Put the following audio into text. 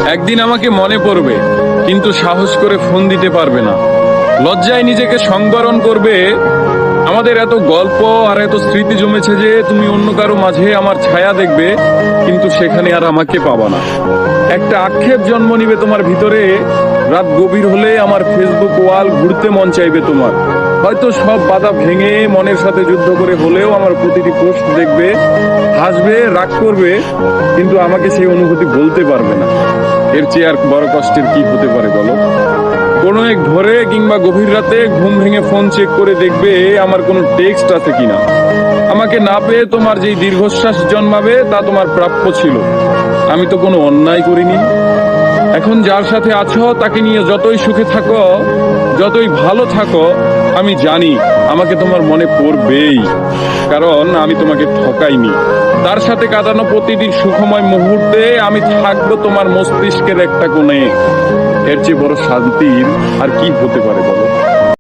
একদিন আমাকে মনে পড়বে, কিন্তু সাহস করে ফোন দিতে পারবে না। লজ্জায় নিজেকে সংবরণ করবে। আমাদের এত গল্প আর এত স্মৃতি জমেছে যে তুমি অন্য কারো মাঝে আমার ছায়া দেখবে, কিন্তু সেখানে আর আমাকে পাবা না। একটা আক্ষেপ জন্ম নিবে তোমার ভিতরে। রাত গভীর হলে আমার ফেসবুক ওয়াল ঘুরতে মন চাইবে তোমার। হয়তো সব বাধা ভেঙে মনের সাথে যুদ্ধ করে হলেও আমার প্রতিটি পোস্ট দেখবে, হাসবে, রাগ করবে, কিন্তু আমাকে সেই অনুভূতি বলতে পারবে না। এর চেয়ে আর বড় কষ্টের কি হতে পারে বলো? কোনো এক ভোরে কিংবা গভীর রাতে ঘুম ভেঙে ফোন চেক করে দেখবে আমার কোনো টেক্সট আছে কিনা। আমাকে না পেয়ে তোমার যেই দীর্ঘশ্বাস জন্মাবে তা তোমার প্রাপ্য ছিল। আমি তো কোনো অন্যায় করিনি। এখন যার সাথে আছো তাকে নিয়ে যতই সুখে থাকো, যতই ভালো থাকো, আমি জানি আমাকে তোমার মনে পড়বেই, কারণ আমি তোমাকে ঠকাইনি। তার সাথে কাটানো প্রতিটি সুখময় মুহূর্তে আমি থাকবো তোমার মস্তিষ্কের একটা কোণে। এর চেয়ে বড় শান্তির আর কি হতে পারে বলো?